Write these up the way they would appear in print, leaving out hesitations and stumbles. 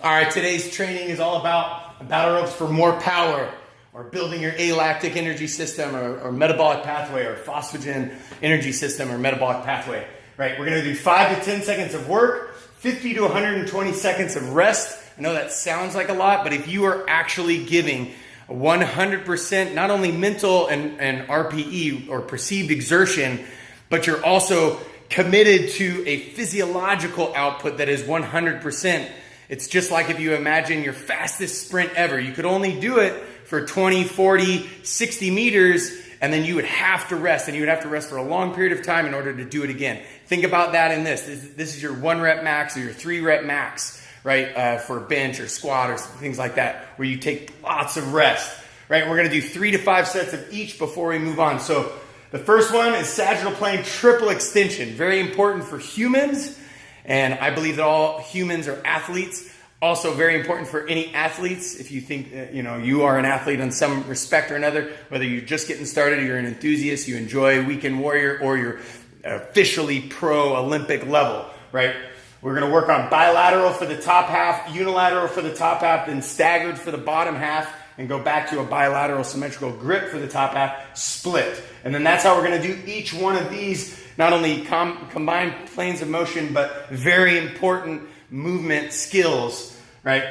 All right, today's training is all about battle ropes for more power, or building your alactic energy system, or metabolic pathway, or phosphogen energy system, or metabolic pathway. Right? We're going to do 5 to 10 seconds of work, 50 to 120 seconds of rest. I know that sounds like a lot, but if you are actually giving 100% not only mental and RPE or perceived exertion, but you're also committed to a physiological output that is 100%. It's just like if you imagine your fastest sprint ever. You could only do it for 20, 40, 60 meters, and then you would have to rest, and you would have to rest for a long period of time in order to do it again. Think about that in this. This is your 1 rep max or your 3 rep max, right? For bench or squat or things like that, where you take lots of rest, right? We're gonna do 3 to 5 sets of each before we move on. So the first one is sagittal plane triple extension. Very important for humans. And I believe that all humans are athletes. Also very important for any athletes. If you think you are an athlete in some respect or another, whether you're just getting started, or you're an enthusiast, you enjoy Weekend Warrior, or you're officially pro Olympic level, right? We're gonna work on bilateral for the top half, unilateral for the top half, then staggered for the bottom half, and go back to a bilateral symmetrical grip for the top half, split. And then that's how we're gonna do each one of these, not only combined planes of motion, but very important movement skills, right?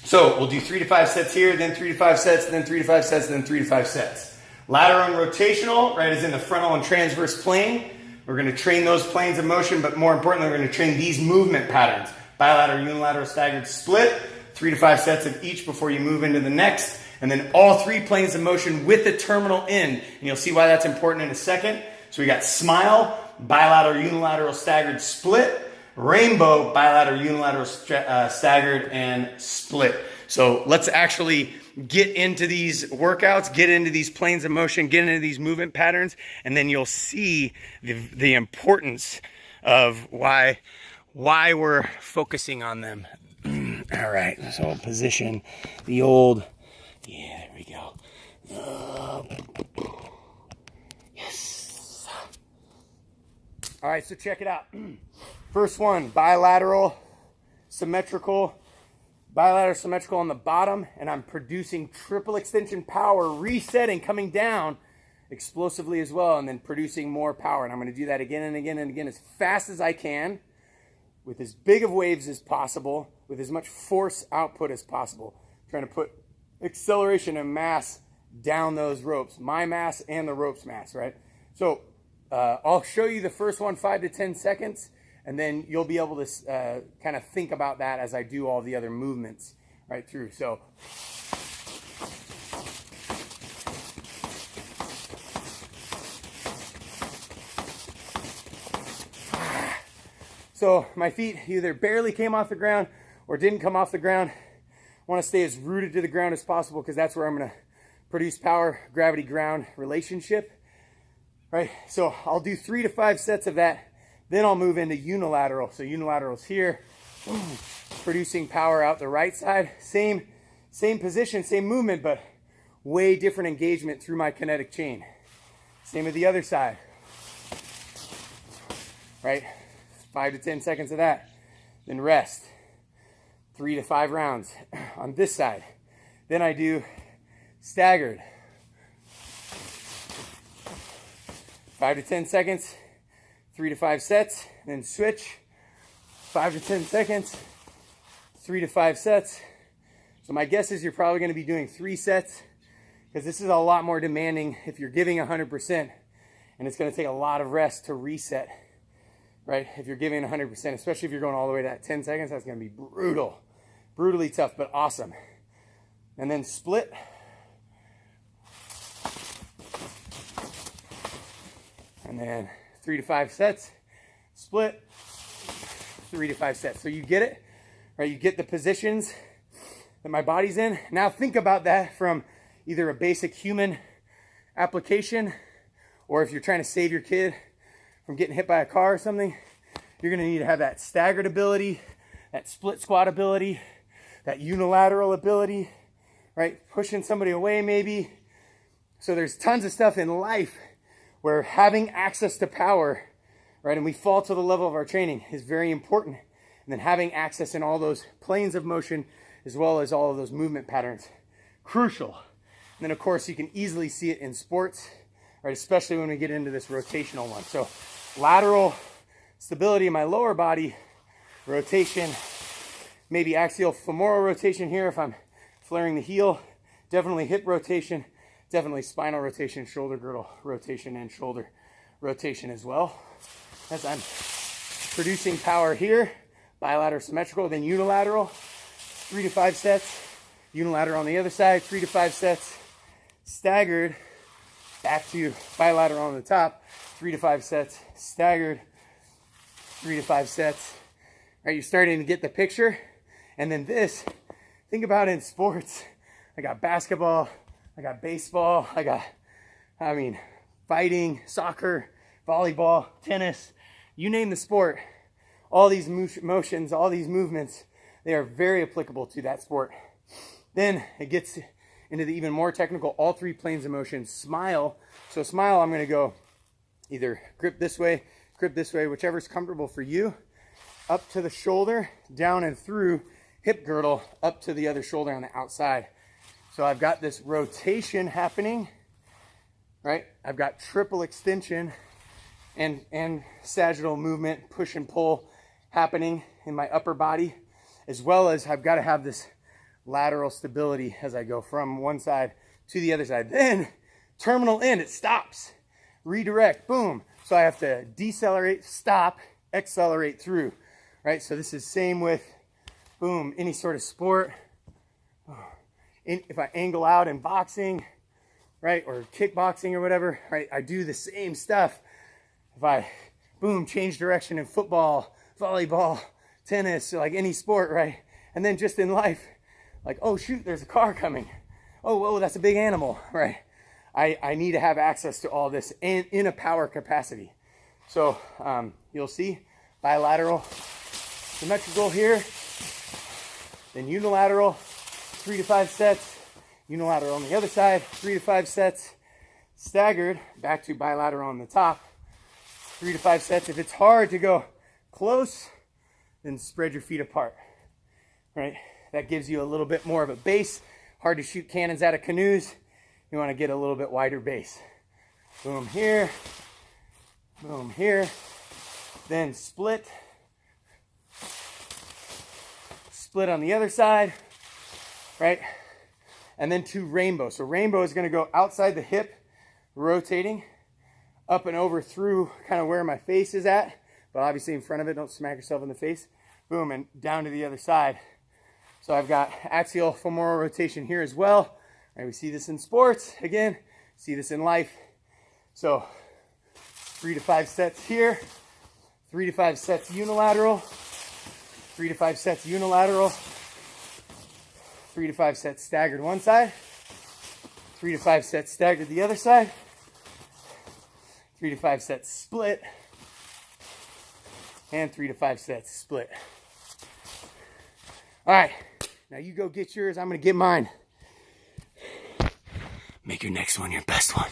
So we'll do 3 to 5 sets here, then 3 to 5 sets, then 3 to 5 sets, then 3 to 5 sets. Lateral and rotational, right, is in the frontal and transverse plane. We're gonna train those planes of motion, but more importantly, we're gonna train these movement patterns. Bilateral, unilateral, staggered, split. 3 to 5 sets of each before you move into the next. And then all 3 planes of motion with the terminal end. And you'll see why that's important in a second. So we got smile, bilateral, unilateral, staggered, split. Rainbow, bilateral, unilateral, staggered, and split. So let's actually get into these workouts, get into these planes of motion, get into these movement patterns, and then you'll see the importance of why we're focusing on them. All right, so we'll position the old, yeah, there we go. Yes. All right, so check it out. First one, bilateral, symmetrical on the bottom, and I'm producing triple extension power, resetting, coming down explosively as well, and then producing more power. And I'm gonna do that again and again and again as fast as I can, with as big of waves as possible, with as much force output as possible, trying to put acceleration and mass down those ropes, my mass and the rope's mass, right? So I'll show you the first one, 5 to 10 seconds, and then you'll be able to kind of think about that as I do all the other movements right through. So my feet either barely came off the ground or didn't come off the ground. I want to stay as rooted to the ground as possible, because that's where I'm going to produce power, gravity ground relationship, right? So I'll do 3 to 5 sets of that. Then I'll move into unilateral. So unilateral's here, producing power out the right side. Same position, same movement, but way different engagement through my kinetic chain. Same with the other side, right? 5 to 10 seconds of that. Then rest. 3 to 5 rounds on this side. Then I do staggered. 5 to 10 seconds. 3 to 5 sets, then switch, 5 to 10 seconds, 3 to 5 sets. So my guess is you're probably going to be doing 3 sets, because this is a lot more demanding if you're giving 100%, and it's going to take a lot of rest to reset, right? If you're giving 100%, especially if you're going all the way to that 10 seconds, that's going to be brutal, brutally tough, but awesome. And then split. And then 3 to 5 sets, split, 3 to 5 sets. So you get it, right? You get the positions that my body's in. Now think about that from either a basic human application, or if you're trying to save your kid from getting hit by a car or something, you're gonna need to have that staggered ability, that split squat ability, that unilateral ability, right? Pushing somebody away maybe. So there's tons of stuff in life where having access to power, right, and we fall to the level of our training, is very important. And then having access in all those planes of motion as well as all of those movement patterns, crucial. And then of course you can easily see it in sports, right? Especially when we get into this rotational one. So lateral stability in my lower body, rotation, maybe axial femoral rotation here if I'm flaring the heel, definitely hip rotation, definitely spinal rotation, shoulder girdle rotation, and shoulder rotation as well. As I'm producing power here, bilateral symmetrical, then unilateral, 3 to 5 sets, unilateral on the other side, 3 to 5 sets, staggered, back to bilateral on the top, 3 to 5 sets, staggered, 3 to 5 sets. All right, you're starting to get the picture. And then this, think about in sports. I got basketball, I got baseball, fighting, soccer, volleyball, tennis, you name the sport. All these motions, all these movements, they are very applicable to that sport. Then it gets into the even more technical, all 3 planes of motion. Smile. So smile, I'm going to go either grip this way, whichever's comfortable for you. Up to the shoulder, down and through, hip girdle, up to the other shoulder on the outside. So I've got this rotation happening, right? I've got triple extension and sagittal movement, push and pull happening in my upper body, as well as I've got to have this lateral stability as I go from one side to the other side. Then terminal end, it stops, redirect, boom. So I have to decelerate, stop, accelerate through, right? So this is same with, boom, any sort of sport. If I angle out in boxing, right, or kickboxing or whatever, right, I do the same stuff. If I, boom, change direction in football, volleyball, tennis, like any sport, right? And then just in life, like, oh shoot, there's a car coming. Oh, whoa, that's a big animal, right? I need to have access to all this in a power capacity. So you'll see bilateral, symmetrical here, then unilateral, 3 to 5 sets, unilateral on the other side, 3 to 5 sets, staggered, back to bilateral on the top, 3 to 5 sets. If it's hard to go close, then spread your feet apart, right? That gives you a little bit more of a base. Hard to shoot cannons out of canoes. You want to get a little bit wider base. Boom here, then split. Split on the other side, right? And then to rainbow. So rainbow is going to go outside the hip, rotating, up and over through kind of where my face is at, but obviously in front of it, don't smack yourself in the face. Boom, and down to the other side. So I've got axial femoral rotation here as well. Right, we see this in sports, again, see this in life. So 3 to 5 sets here, 3 to 5 sets unilateral, 3 to 5 sets unilateral, 3 to 5 sets staggered one side, 3 to 5 sets staggered the other side, 3 to 5 sets split, and 3 to 5 sets split. All right, now you go get yours, I'm gonna get mine. Make your next one your best one.